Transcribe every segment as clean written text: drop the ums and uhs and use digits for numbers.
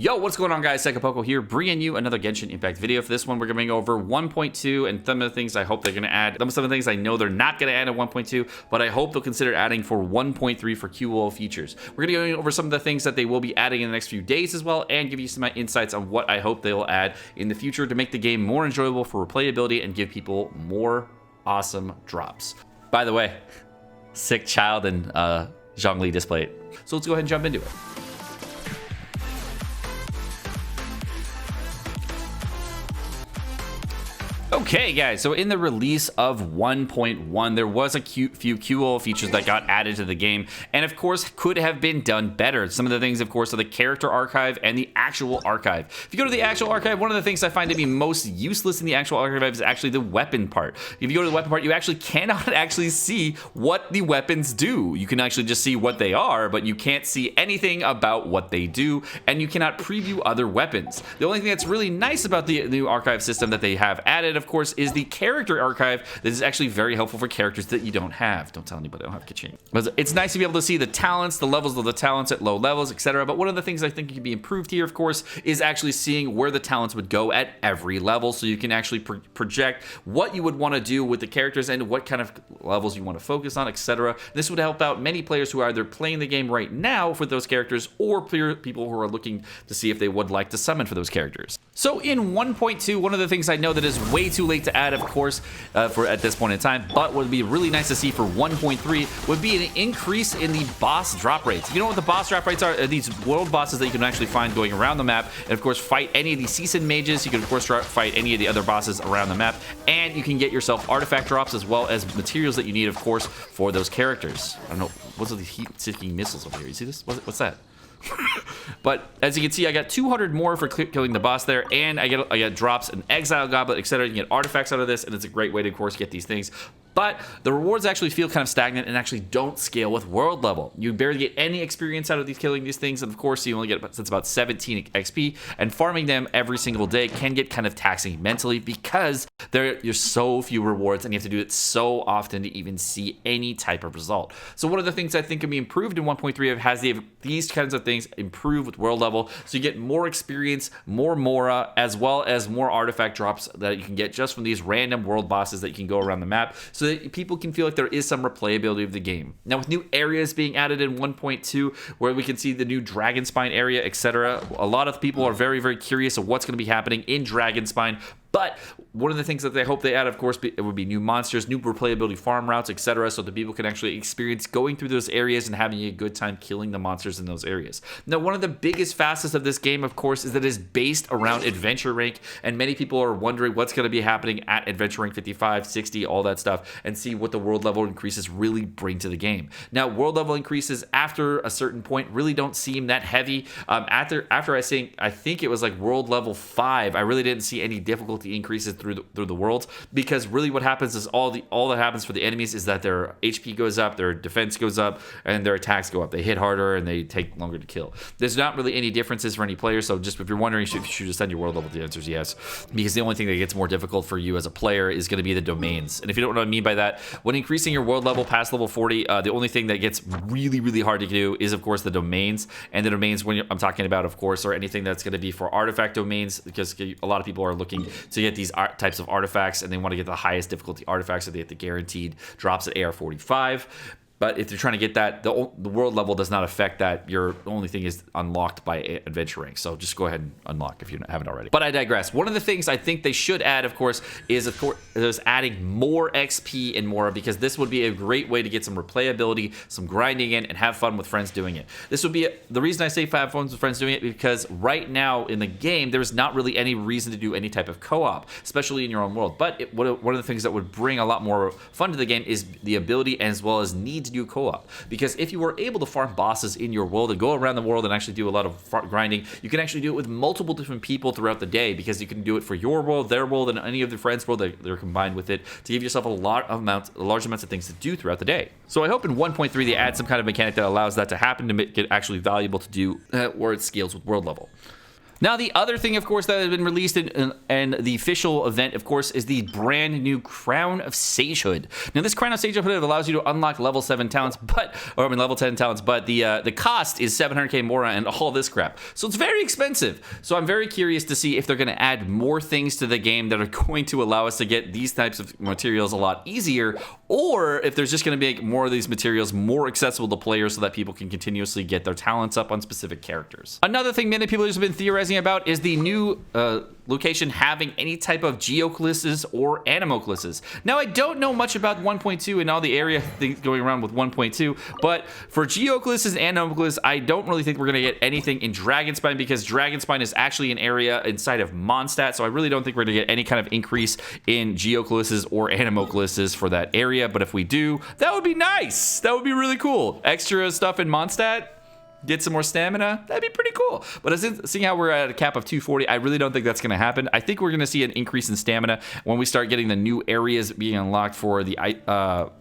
Yo, what's going on, guys? Sekapoko here, bringing you another Genshin Impact video. For this one, we're going to go over 1.2 and some of the things I hope they're going to add. Some of the things I know they're not going to add in 1.2, but I hope they'll consider adding for 1.3 for QoL features. We're going to be going over some of the things that they will be adding in the next few days as well, and give you some insights on what I hope they will add in the future to make the game more enjoyable for replayability and give people more awesome drops. By the way, sick child and Zhongli displayed. So let's go ahead and jump into it. Okay, guys, so in the release of 1.1, there was a few QoL features that got added to the game, and of course, could have been done better. Some of the things, of course, are the character archive and the actual archive. If you go to the actual archive, one of the things I find to be most useless in the actual archive is actually the weapon part. If you go to the weapon part, you actually cannot actually see what the weapons do. You can actually just see what they are, but you can't see anything about what they do, and you cannot preview other weapons. The only thing that's really nice about the new archive system that they have added, of course, is the character archive that is actually very helpful for characters that you don't have. Don't tell anybody I don't have Kachin. But it's nice to be able to see the talents, the levels of the talents at low levels, etc. But one of the things I think can be improved here, of course, is actually seeing where the talents would go at every level, so you can actually project what you would want to do with the characters and what kind of levels you want to focus on, etc. This would help out many players who are either playing the game right now for those characters or people who are looking to see if they would like to summon for those characters. So in 1.2, one of the things I know that is way too late to add, of course, for at this point in time, but would be really nice to see for 1.3 would be an increase in the boss drop rates. You know what the boss drop rates are? These world bosses that you can actually find going around the map, and of course fight any of the seasoned mages. You can of course fight any of the other bosses around the map, and you can get yourself artifact drops as well as materials that you need, of course, for those characters. I don't know, what's with these heat-seeking missiles over here? You see this? What's that? But as you can see, I got 200 more for killing the boss there, and I get drops, an exile goblet, etc. You can get artifacts out of this, and it's a great way to, of course, get these things. But the rewards actually feel kind of stagnant and actually don't scale with world level. You barely get any experience out of killing these things, and of course you only get about 17 XP, and farming them every single day can get kind of taxing mentally because there's so few rewards and you have to do it so often to even see any type of result. So one of the things I think can be improved in 1.3 has these kinds of things improve with world level, so you get more experience, more Mora, as well as more artifact drops that you can get just from these random world bosses that you can go around the map, so that people can feel like there is some replayability of the game. Now, with new areas being added in 1.2, where we can see the new Dragonspine area, etc., a lot of people are very, very curious of what's going to be happening in Dragonspine. But one of the things that they hope they add, of course, it would be new monsters, new replayability farm routes, etc., so that people can actually experience going through those areas and having a good time killing the monsters in those areas. Now, one of the biggest facets of this game, of course, is that it is based around adventure rank, and many people are wondering what's going to be happening at adventure rank 55, 60, all that stuff, and see what the world level increases really bring to the game. Now, world level increases after a certain point really don't seem that heavy. After I think it was like world level 5, I really didn't see any difficulty increases through the worlds, because really what happens is all that happens for the enemies is that their HP goes up, their defense goes up, and their attacks go up. They hit harder and they take longer to kill. There's not really any differences for any player, so just if you're wondering if you should ascend your world level, the answer is yes, because the only thing that gets more difficult for you as a player is going to be the domains. And if you don't know what I mean by that, when increasing your world level past level 40, the only thing that gets really, really hard to do is, of course, the domains. And the domains, I'm talking about, of course, are anything that's going to be for artifact domains, because a lot of people are looking to get these types of artifacts, and they want to get the highest difficulty artifacts, so they get the guaranteed drops at AR 45. But if you're trying to get that, the world level does not affect that. Your only thing is unlocked by adventure rank. So just go ahead and unlock if you haven't already. But I digress. One of the things I think they should add, of course, is adding more XP and more, because this would be a great way to get some replayability, some grinding in, and have fun with friends doing it. This would be the reason I say have fun with friends doing it, because right now in the game there's not really any reason to do any type of co-op, especially in your own world. But one of the things that would bring a lot more fun to the game is the ability as well as need to do co-op, because if you were able to farm bosses in your world and go around the world and actually do a lot of grinding, you can actually do it with multiple different people throughout the day, because you can do it for your world, their world, and any of their friends' world that they're combined with it, to give yourself large amounts of things to do throughout the day. So I hope in 1.3 they add some kind of mechanic that allows that to happen, to make it actually valuable to do, where it scales with world level. Now, the other thing, of course, that has been released in the official event, of course, is the brand new Crown of Sagehood. Now, this Crown of Sagehood allows you to unlock level 7 talents, level 10 talents, but the cost is 700k more and all this crap. So it's very expensive. So I'm very curious to see if they're going to add more things to the game that are going to allow us to get these types of materials a lot easier, or if there's just going to make more of these materials more accessible to players so that people can continuously get their talents up on specific characters. Another thing many people have been theorizing about is the new location having any type of geoclises or animoclises. Now, I don't know much about 1.2 and all the area things going around with 1.2, but for geoclises and animoclises, I don't really think we're going to get anything in Dragonspine, because Dragonspine is actually an area inside of Mondstadt, so I really don't think we're going to get any kind of increase in geoclises or animoclises for that area. But if we do, that would be nice. That would be really cool. Extra stuff in Mondstadt. Get some more stamina, that'd be pretty cool. But seeing how we're at a cap of 240, I really don't think that's going to happen. I think we're going to see an increase in stamina when we start getting the new areas being unlocked for the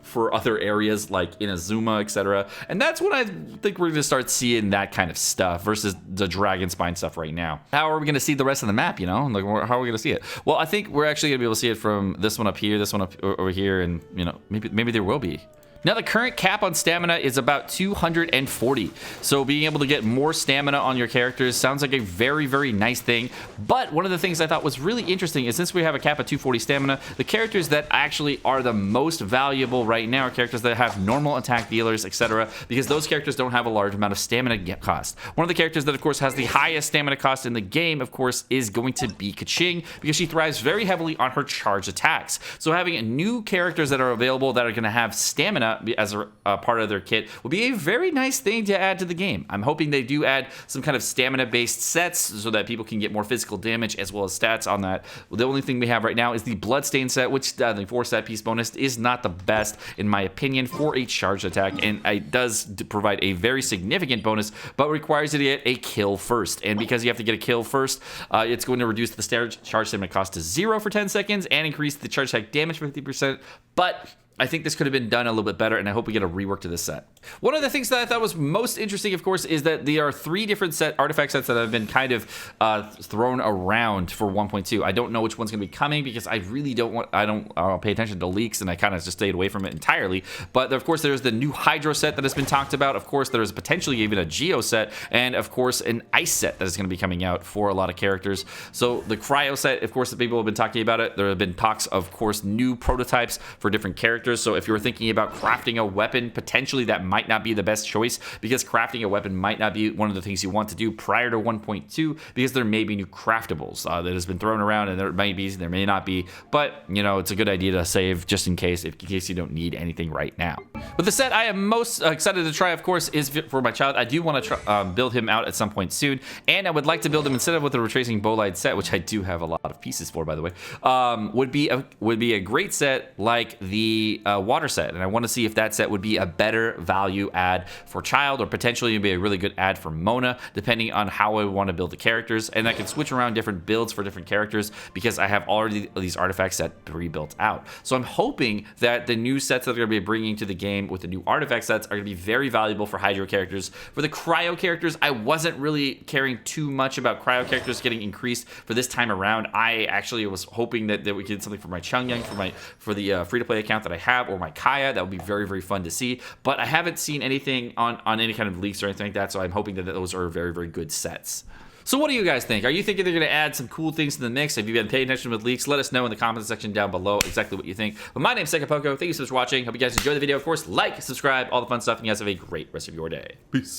for other areas like Inazuma, etc. And that's when I think we're going to start seeing that kind of stuff versus the Dragonspine stuff right now. How are we going to see the rest of the map, you know? Like, how are we going to see it? Well, I think we're actually going to be able to see it from this one up here, this one up over here, and, you know, maybe there will be. Now, the current cap on stamina is about 240, so being able to get more stamina on your characters sounds like a very, very nice thing. But one of the things I thought was really interesting is, since we have a cap of 240 stamina, the characters that actually are the most valuable right now are characters that have normal attack dealers, etc., because those characters don't have a large amount of stamina cost. One of the characters that, of course, has the highest stamina cost in the game, of course, is going to be Keqing, because she thrives very heavily on her charge attacks. So having new characters that are available that are going to have stamina as a part of their kit would be a very nice thing to add to the game. I'm hoping they do add some kind of stamina-based sets so that people can get more physical damage as well as stats on that. The only thing we have right now is the Bloodstain set, which the 4-stat piece bonus is not the best, in my opinion, for a charged attack, and it does provide a very significant bonus, but requires you to get a kill first. And because you have to get a kill first, it's going to reduce the charge stamina cost to 0 for 10 seconds and increase the charge attack damage 50%, but I think this could have been done a little bit better, and I hope we get a rework to this set. One of the things that I thought was most interesting, of course, is that there are 3 different artifact sets that have been kind of thrown around for 1.2. I don't know which one's going to be coming, because I really don't pay attention to leaks, and I kind of just stayed away from it entirely. But of course, there's the new Hydro set that has been talked about. Of course, there's potentially even a Geo set, and of course, an Ice set that is going to be coming out for a lot of characters. So the Cryo set, of course, the people have been talking about it. There have been talks, of course, new prototypes for different characters. So if you're thinking about crafting a weapon, potentially that might not be the best choice, because crafting a weapon might not be one of the things you want to do prior to 1.2, because there may be new craftables that has been thrown around, and there might be, there may not be, but you know, it's a good idea to save just in case you don't need anything right now. But the set I am most excited to try, of course, is for my child. I do want to build him out at some point soon, and I would like to build him, instead of with a retracing bowline set, which I do have a lot of pieces for, by the way, would be a great set like the water set, and I want to see if that set would be a better value add for child, or potentially be a really good add for Mona, depending on how I want to build the characters. And I can switch around different builds for different characters, because I have already these artifacts set pre-built out. So I'm hoping that the new sets that they're going to be bringing to the game with the new artifact sets are going to be very valuable for Hydro characters. For the Cryo characters, I wasn't really caring too much about Cryo characters getting increased for this time around. I actually was hoping that we could get something for my Chungyang, for the free-to-play account that I have, or my Kaya. That would be very, very fun to see. But I haven't seen anything on any kind of leaks or anything like that, so I'm hoping that those are very, very good sets. So what do you guys think? Are you thinking they're going to add some cool things to the mix? Have you been paying attention with leaks? Let us know in the comments section down below exactly what you think. But my name's Sekapoko. Thank you so much for watching. Hope you guys enjoyed the video. Of course, like, subscribe, all the fun stuff, and you guys have a great rest of your day. Peace.